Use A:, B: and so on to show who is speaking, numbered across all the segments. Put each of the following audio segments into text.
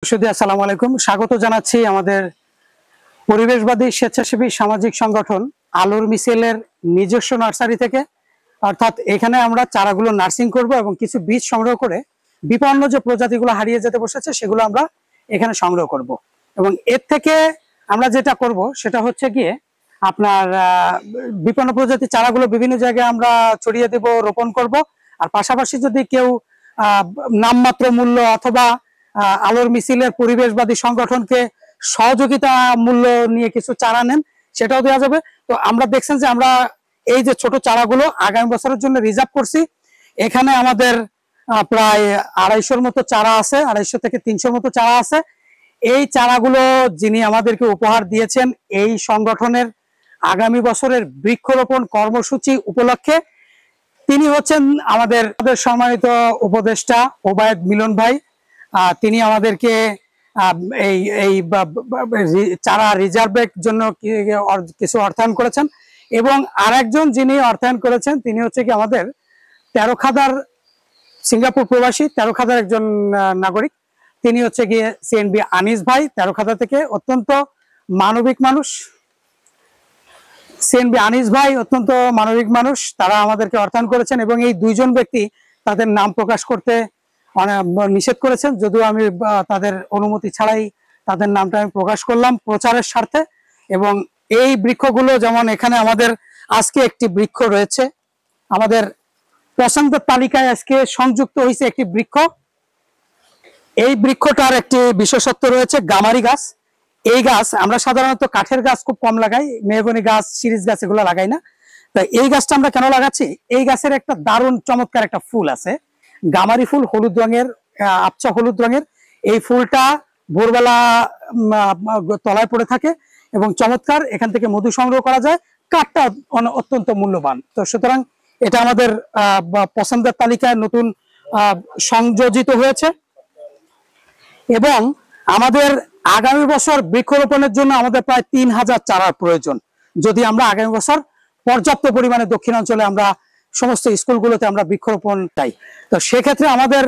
A: আসসালামু আলাইকুম, স্বাগত জানাচ্ছি আমাদের পরিবেশবাদী স্বেচ্ছাসেবী সামাজিক সংগঠন আলোর মিছিলের নিজস্ব নার্সারি থেকে। অর্থাৎ এখানে আমরা চারাগুলো নার্সিং করব এবং কিছু বীজ সংগ্রহ করে বিপন্ন যে প্রজাতিগুলো হারিয়ে যেতে বসেছে সেগুলো আমরা এখানে সংগ্রহ করব। এবং এর থেকে আমরা যেটা করব সেটা হচ্ছে গিয়ে আপনার বিপন্ন প্রজাতির চারাগুলো বিভিন্ন জায়গায় আমরা ছড়িয়ে দেব, রোপণ করব। আর পাশাপাশি যদি কেউ নামমাত্র মূল্য অথবা আলোর মিছিলের পরিবেশবাদী সংগঠনকে সহযোগিতা মূল্য নিয়ে কিছু চারা নেন, সেটাও দেওয়া যাবে। তো আমরা দেখছেন যে আমরা এই যে ছোট চারাগুলো আগামী বছরের জন্য রিজার্ভ করছি। এখানে আমাদের প্রায় 250-র মতো চারা আছে, 250 থেকে 300-র মতো চারা আছে। এই চারাগুলো যিনি আমাদেরকে উপহার দিয়েছেন এই সংগঠনের আগামী বছরের বৃক্ষরোপণ কর্মসূচি উপলক্ষে, তিনি হচ্ছেন আমাদের সম্মানিত উপদেষ্টা ওবায়দ মিলন ভাই। তিনি আমাদেরকে এই চারা রিজার্ভের জন্য কিছু অর্থায়ন করেছেন। এবং আরেকজন যিনি অর্থায়ন করেছেন তিনি হচ্ছে কি আমাদের তেরোখাদার সিঙ্গাপুর প্রবাসী, তেরোখাদার একজন নাগরিক। তিনি হচ্ছে গিয়ে সিএনবি আনিস ভাই, তেরোখাদা থেকে অত্যন্ত মানবিক মানুষ। সিএনবি আনিস ভাই অত্যন্ত মানবিক মানুষ, তারা আমাদেরকে অর্থায়ন করেছেন। এবং এই দুইজন ব্যক্তি তাদের নাম প্রকাশ করতে নিষেধ করেছেন, যদিও আমি তাদের অনুমতি ছাড়াই তাদের নামটা আমি প্রকাশ করলাম প্রচারের স্বার্থে। এবং এই বৃক্ষগুলো যেমন এখানে আমাদের আজকে একটি বৃক্ষ রয়েছে, আমাদের পছন্দের তালিকায় আজকে সংযুক্ত হয়েছে একটি বৃক্ষ। এই বৃক্ষটার একটি বিশেষত্ব রয়েছে, গামারি গাছ। এই গাছ আমরা সাধারণত কাঠের গাছ খুব কম লাগাই, মেহগনি গাছ, সিরিজ গাছ এগুলো লাগাই না। তো এই গাছটা আমরা কেন লাগাচ্ছি, এই গাছের একটা দারুণ চমৎকার একটা ফুল আছে, গামারি ফুল, হলুদ রঙের, আবছা হলুদ রঙের। এই ফুলটা ভোরবেলা তলায় পড়ে থাকে এবং চমৎকার, এখান থেকে মধু সংগ্রহ করা যায়। কাঠটা অত্যন্ত মূল্যবান। তো সুতরাং এটা আমাদের পছন্দের তালিকায় নতুন সংযোজিত হয়েছে। এবং আমাদের আগামী বছর বৃক্ষরোপণের জন্য আমাদের প্রায় 3000 চারার প্রয়োজন, যদি আমরা আগামী বছর পর্যাপ্ত পরিমাণে দক্ষিণাঞ্চলে আমরা সমস্ত স্কুলগুলোতে আমরা বৃক্ষরোপণ চাই। তো সেক্ষেত্রে আমাদের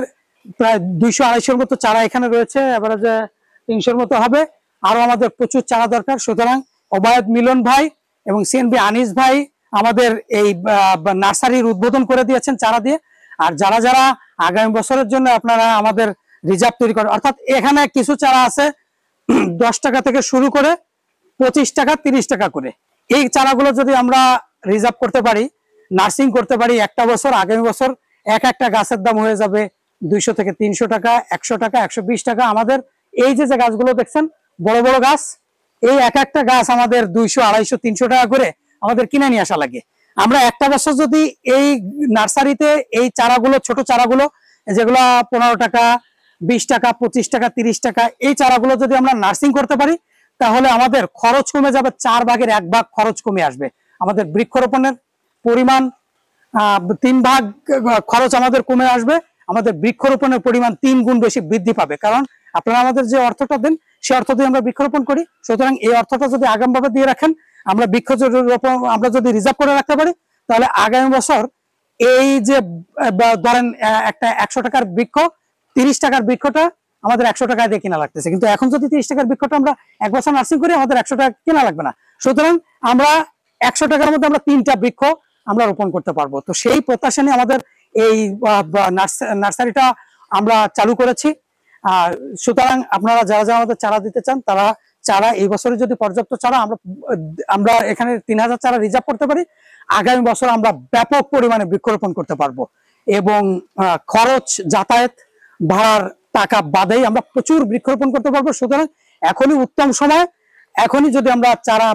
A: প্রায় 200-250-র মতো চারা এখানে রয়েছে, এবারে যে 300-র মতো হবে। আরো আমাদের প্রচুর চারা দরকার। সুতরাং ওবায়দ মিলন ভাই এবং সিএনবি আনিস ভাই আমাদের এই নার্সারির উদ্বোধন করে দিয়েছেন চারা দিয়ে। আর যারা যারা আগামী বছরের জন্য আপনারা আমাদের রিজার্ভ তৈরি করেন, অর্থাৎ এখানে কিছু চারা আছে 10 টাকা থেকে শুরু করে 25 টাকা, 30 টাকা করে। এই চারাগুলো যদি আমরা রিজার্ভ করতে পারি, নার্সিং করতে পারি, একটা বছর আগামী বছর একটা গাছের দাম হয়ে যাবে 200 থেকে 300 টাকা, 100 টাকা, 120 টাকা। আমাদের এই যে গাছগুলো দেখছেন বড় বড় গাছ, এই একটা গাছ আমাদের 200, 250, 300 টাকা করে আমাদের কিনে নিয়ে আসা লাগে। আমরা একটা বছর যদি এই নার্সারিতে এই চারাগুলো, ছোট চারাগুলো যেগুলো 15 টাকা, 20 টাকা, 25 টাকা, 30 টাকা, এই চারাগুলো যদি আমরা নার্সিং করতে পারি, তাহলে আমাদের খরচ কমে যাবে, 4 ভাগের 1 ভাগ খরচ কমে আসবে। আমাদের বৃক্ষরোপণের পরিমাণ 3 ভাগ খরচ আমাদের কমে আসবে। আমাদের বৃক্ষরোপণের পরিমাণ 3 গুণ বেশি বৃদ্ধি পাবে, কারণ আপনারা আমাদের যে অর্থটা দেন সেই অর্থ দিয়ে আমরা বৃক্ষরোপণ করি। সুতরাং এই অর্থটা যদি আগামভাবে দিয়ে রাখেন, আমরা বৃক্ষরোপণ আমরা যদি রিজার্ভ করে রাখতে পারি, তাহলে আগামী বছর এই যে ধরেন একটা 100 টাকার বৃক্ষ, 30 টাকার বৃক্ষটা আমাদের 100 টাকায় দিয়ে কেনা লাগতেছে। কিন্তু এখন যদি 30 টাকার বৃক্ষটা আমরা 1 বছর নার্সিং করি, আমাদের 100 টাকা কেনা লাগবে না। সুতরাং আমরা 100 টাকার মধ্যে আমরা 3টা বৃক্ষ আমরা রোপণ করতে পারবো। তো সেই প্রত্যাশা নিয়ে আমাদের এই নার্সারিটা আমরা চালু করেছি। সুতরাং আপনারা যারা যারা আমাদের চারা দিতে চান, তারা চারা এই বছরে যদি পর্যাপ্ত চারা আমরা এখানে 3000 চারা রিজার্ভ করতে পারি, আগামী বছর আমরা ব্যাপক পরিমাণে বৃক্ষরোপণ করতে পারবো। এবং খরচ, যাতায়াত ভাড়ার টাকা বাদেই আমরা প্রচুর বৃক্ষরোপণ করতে পারবো। সুতরাং এখনই উত্তম সময়, এখনই যদি আমরা চারা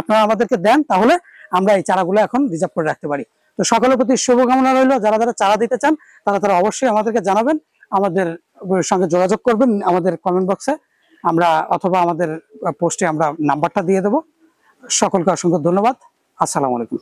A: আপনারা আমাদেরকে দেন, তাহলে আমরা এই চারাগুলো এখন রিজার্ভ করে রাখতে পারি। তো সকলের প্রতি শুভকামনা রইল। যারা যারা চারা দিতে চান তারা অবশ্যই আমাদেরকে জানাবেন, আমাদের সঙ্গে যোগাযোগ করবেন আমাদের কমেন্ট বক্সে, আমরা অথবা আমাদের পোস্টে আমরা নাম্বারটা দিয়ে দেবো। সকলকে অসংখ্য ধন্যবাদ। আসসালামু আলাইকুম।